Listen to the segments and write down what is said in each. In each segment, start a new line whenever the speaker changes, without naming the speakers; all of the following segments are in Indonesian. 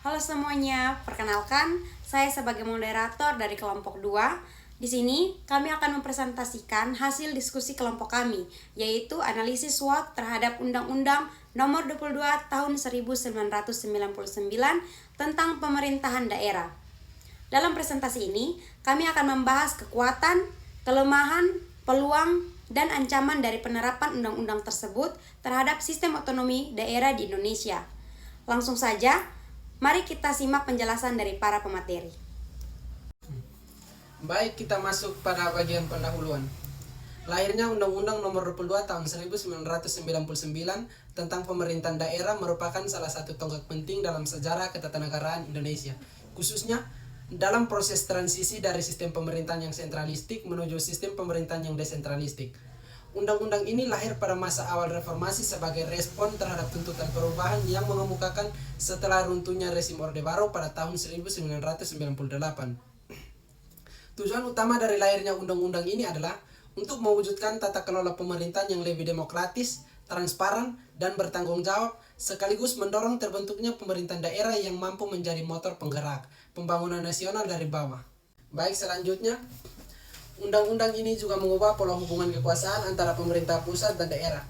Halo semuanya, perkenalkan saya sebagai moderator dari kelompok 2. Di sini kami akan mempresentasikan hasil diskusi kelompok kami, yaitu analisis SWOT terhadap Undang-Undang Nomor 22 Tahun 1999 tentang pemerintahan daerah. Dalam presentasi ini, kami akan membahas kekuatan, kelemahan, peluang, dan ancaman dari penerapan undang-undang tersebut terhadap sistem otonomi daerah di Indonesia. Langsung saja, mari kita simak penjelasan dari para pemateri.
Baik, kita masuk pada bagian pendahuluan. Lahirnya Undang-Undang Nomor 22 Tahun 1999 tentang pemerintahan daerah merupakan salah satu tonggak penting dalam sejarah ketatanegaraan Indonesia, khususnya dalam proses transisi dari sistem pemerintahan yang sentralistik menuju sistem pemerintahan yang desentralistik. Undang-undang ini lahir pada masa awal reformasi sebagai respon terhadap tuntutan perubahan yang mengemukakan setelah runtuhnya rezim Orde Baru pada tahun 1998. Tujuan utama dari lahirnya undang-undang ini adalah untuk mewujudkan tata kelola pemerintahan yang lebih demokratis, transparan, dan bertanggung jawab, sekaligus mendorong terbentuknya pemerintahan daerah yang mampu menjadi motor penggerak pembangunan nasional dari bawah. Baik, selanjutnya, undang-undang ini juga mengubah pola hubungan kekuasaan antara pemerintah pusat dan daerah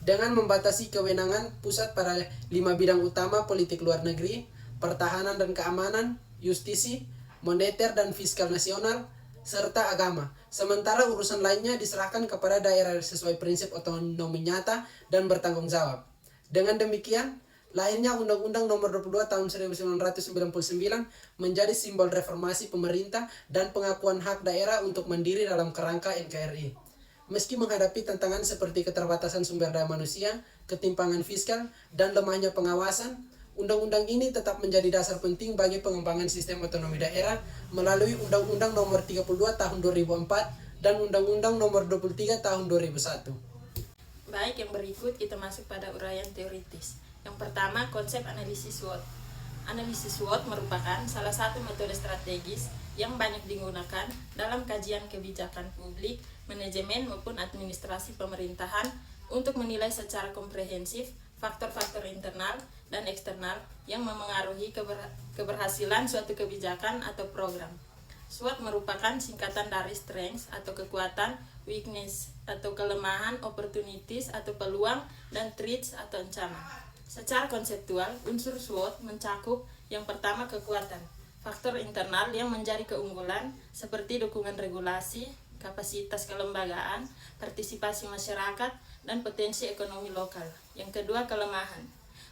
dengan membatasi kewenangan pusat pada 5 bidang utama: politik luar negeri, pertahanan dan keamanan, justisi, moneter dan fiskal nasional, serta agama. Sementara urusan lainnya diserahkan kepada daerah sesuai prinsip otonomi nyata dan bertanggung jawab. Dengan demikian, lahirnya Undang-Undang Nomor 22 Tahun 1999 menjadi simbol reformasi pemerintah dan pengakuan hak daerah untuk mandiri dalam kerangka NKRI. Meski menghadapi tantangan seperti keterbatasan sumber daya manusia, ketimpangan fiskal, dan lemahnya pengawasan, Undang-undang ini tetap menjadi dasar penting bagi pengembangan sistem otonomi daerah melalui Undang-Undang Nomor 32 Tahun 2004 dan Undang-Undang Nomor 23 Tahun 2001.
Baik, yang berikut kita masuk pada uraian teoritis. Yang pertama, konsep analisis SWOT. Analisis SWOT merupakan salah satu metode strategis yang banyak digunakan dalam kajian kebijakan publik, manajemen maupun administrasi pemerintahan untuk menilai secara komprehensif faktor-faktor internal dan eksternal yang memengaruhi keberhasilan suatu kebijakan atau program. SWOT merupakan singkatan dari strengths atau kekuatan, weakness atau kelemahan, opportunities atau peluang, dan threats atau ancaman. Secara konseptual, unsur SWOT mencakup yang pertama kekuatan, faktor internal yang menjadi keunggulan seperti dukungan regulasi, kapasitas kelembagaan, partisipasi masyarakat, dan potensi ekonomi lokal. Yang kedua, kelemahan.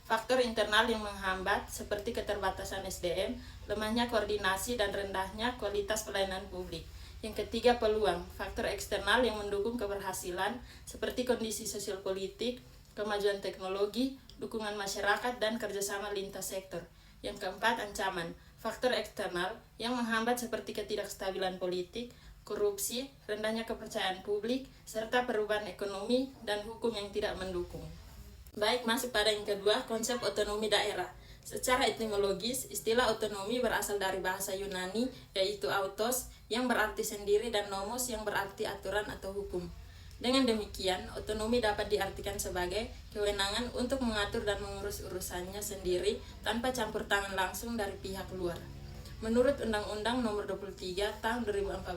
Faktor internal yang menghambat seperti keterbatasan SDM, lemahnya koordinasi, dan rendahnya kualitas pelayanan publik. Yang ketiga, peluang. Faktor eksternal yang mendukung keberhasilan seperti kondisi sosial politik, kemajuan teknologi, dukungan masyarakat, dan kerjasama lintas sektor. Yang keempat, ancaman. Faktor eksternal yang menghambat seperti ketidakstabilan politik, korupsi, rendahnya kepercayaan publik, serta perubahan ekonomi dan hukum yang tidak mendukung. Baik, masuk pada yang kedua, konsep otonomi daerah. Secara etimologis, istilah otonomi berasal dari bahasa Yunani, yaitu autos, yang berarti sendiri, dan nomos, yang berarti aturan atau hukum. Dengan demikian, otonomi dapat diartikan sebagai kewenangan untuk mengatur dan mengurus urusannya sendiri tanpa campur tangan langsung dari pihak luar. Menurut Undang-Undang Nomor 23 Tahun 2014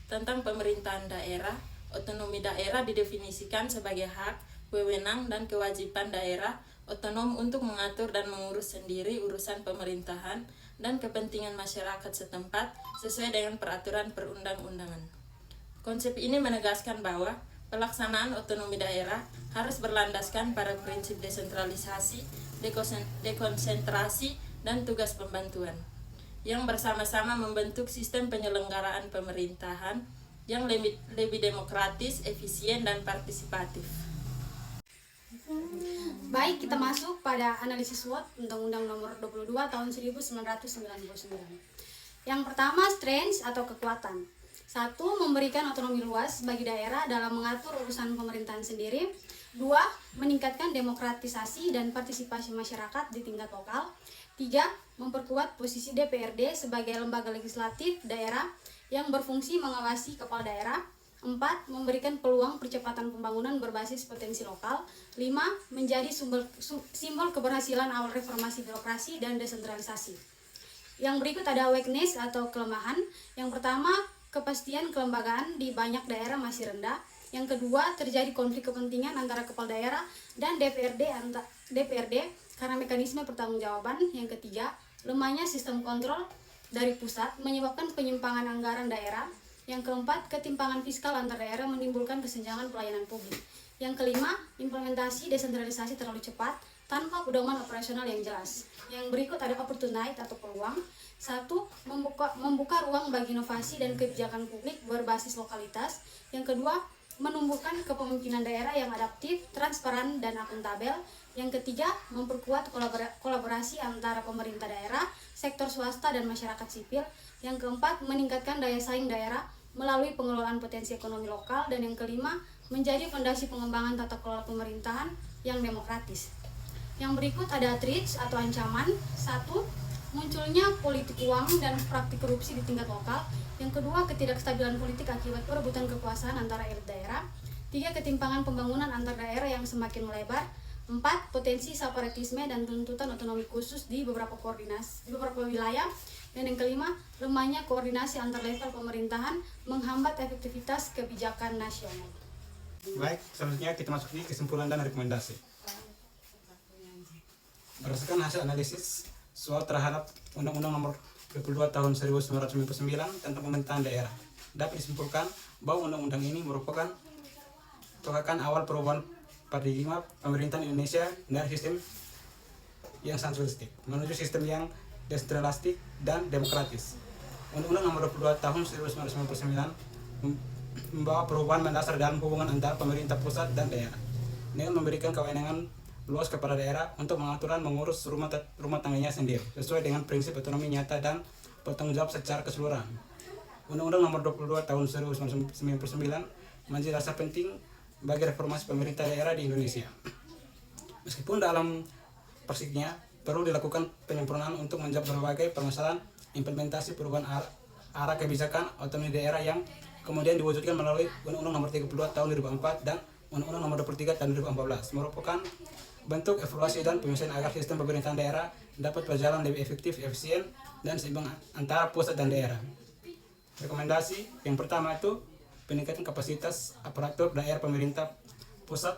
tentang pemerintahan daerah, otonomi daerah didefinisikan sebagai hak, wewenang, dan kewajiban daerah otonom untuk mengatur dan mengurus sendiri urusan pemerintahan dan kepentingan masyarakat setempat sesuai dengan peraturan perundang-undangan. Konsep ini menegaskan bahwa pelaksanaan otonomi daerah harus berlandaskan pada prinsip desentralisasi, dekonsentrasi, dan tugas pembantuan, yang bersama-sama membentuk sistem penyelenggaraan pemerintahan yang lebih demokratis, efisien, dan partisipatif.
Baik, kita masuk pada analisis SWOT Undang-Undang Nomor 22 Tahun 1999. Yang pertama, strengths atau kekuatan. 1. Memberikan otonomi luas bagi daerah dalam mengatur urusan pemerintahan sendiri. 2. Meningkatkan demokratisasi dan partisipasi masyarakat di tingkat lokal. 3. Memperkuat posisi DPRD sebagai lembaga legislatif daerah yang berfungsi mengawasi kepala daerah. 4. Memberikan peluang percepatan pembangunan berbasis potensi lokal. 5. Menjadi simbol keberhasilan awal reformasi birokrasi dan desentralisasi. Yang berikut ada weakness atau kelemahan. Yang pertama, kepastian kelembagaan di banyak daerah masih rendah. Yang kedua, terjadi konflik kepentingan antara kepala daerah dan DPRD karena mekanisme pertanggungjawaban. Yang ketiga, lemahnya sistem kontrol dari pusat menyebabkan penyimpangan anggaran daerah. Yang keempat, ketimpangan fiskal antar daerah menimbulkan kesenjangan pelayanan publik. Yang kelima, implementasi desentralisasi terlalu cepat tanpa pedoman operasional yang jelas. Yang berikut ada opportunity atau peluang. 1. Membuka ruang bagi inovasi dan kebijakan publik berbasis lokalitas. Yang kedua, menumbuhkan kepemimpinan daerah yang adaptif, transparan, dan akuntabel. Yang ketiga, memperkuat kolaborasi antara pemerintah daerah, sektor swasta, dan masyarakat sipil. Yang keempat, meningkatkan daya saing daerah melalui pengelolaan potensi ekonomi lokal. Dan yang kelima, menjadi fondasi pengembangan tata kelola pemerintahan yang demokratis. Yang berikut ada threats atau ancaman. 1. Munculnya politik uang dan praktik korupsi di tingkat lokal. Yang kedua, ketidakstabilan politik akibat perebutan kekuasaan antara elit daerah. 3. Ketimpangan pembangunan antar daerah yang semakin melebar. 4. Potensi separatisme dan tuntutan otonomi khusus di beberapa wilayah. Dan yang kelima, lemahnya koordinasi antar level pemerintahan menghambat efektivitas kebijakan nasional.
Baik, selanjutnya kita masuk di kesimpulan dan rekomendasi. Berdasarkan hasil analisis SWOT terhadap Undang-Undang Nomor 22 Tahun 1999 tentang pemerintahan daerah, dapat disimpulkan bahwa undang-undang ini merupakan tongakan awal perubahan paradigma pemerintahan Indonesia dari sistem yang sentralistik menuju sistem yang desentralistik dan demokratis. Undang-Undang Nomor 22 Tahun 1999 membawa perubahan mendasar dalam hubungan antara pemerintah pusat dan daerah dengan memberikan kewenangan luas kepada daerah untuk mengatur dan mengurus rumah tangganya sendiri sesuai dengan prinsip otonomi nyata dan bertanggung jawab secara keseluruhan. Undang-Undang Nomor 22 Tahun 1999 menjadi dasar penting bagi reformasi pemerintah daerah di Indonesia. Meskipun dalam praktiknya perlu dilakukan penyempurnaan untuk menjawab berbagai permasalahan implementasi perubahan arah kebijakan otonomi daerah yang kemudian diwujudkan melalui Undang-Undang Nomor 32 Tahun 2004 dan Undang-Undang Nomor 23 Tahun 2014 merupakan bentuk evaluasi dan penyelesaian agar sistem pemerintahan daerah dapat berjalan lebih efektif, efisien, dan seimbang antara pusat dan daerah. Rekomendasi yang pertama itu peningkatan kapasitas aparatur daerah pemerintah pusat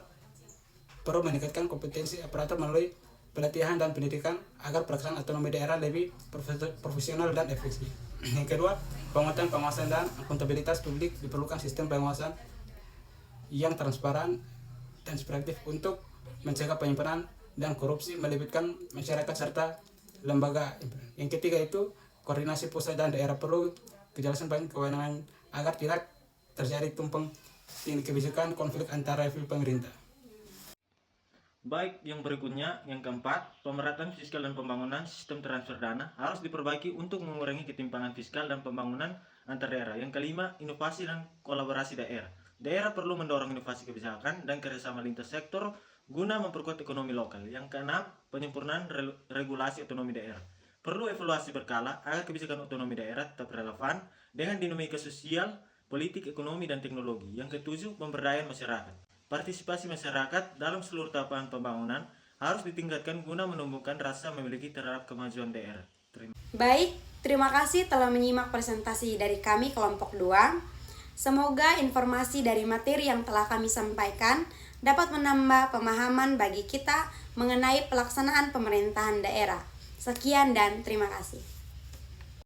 perlu meningkatkan kompetensi aparatur melalui pelatihan dan pendidikan agar pelaksanaan otonomi daerah lebih profesional dan efektif. Yang kedua, penguatan pengawasan dan akuntabilitas publik diperlukan sistem pengawasan yang transparan dan efektif untuk mencegah penyimpangan dan korupsi, melibatkan masyarakat serta lembaga. Yang ketiga itu koordinasi pusat dan daerah perlu kejelasan kewenangan agar tidak terjadi tumpang tindih kebijakan konflik antara level pemerintah.
Baik, yang berikutnya, yang keempat, pemerataan fiskal dan pembangunan sistem transfer dana harus diperbaiki untuk mengurangi ketimpangan fiskal dan pembangunan antar daerah. Yang kelima, inovasi dan kolaborasi daerah. Daerah perlu mendorong inovasi kebijakan dan kerjasama lintas sektor guna memperkuat ekonomi lokal. Yang keenam, penyempurnaan regulasi otonomi daerah. Perlu evaluasi berkala agar kebijakan otonomi daerah tetap relevan dengan dinamika sosial, politik, ekonomi, dan teknologi. Yang ketujuh, pemberdayaan masyarakat. Partisipasi masyarakat dalam seluruh tahapan pembangunan harus ditingkatkan guna menumbuhkan rasa memiliki terhadap kemajuan daerah.
Baik, terima kasih telah menyimak presentasi dari kami kelompok 2. Semoga informasi dari materi yang telah kami sampaikan dapat menambah pemahaman bagi kita mengenai pelaksanaan pemerintahan daerah. Sekian dan terima kasih.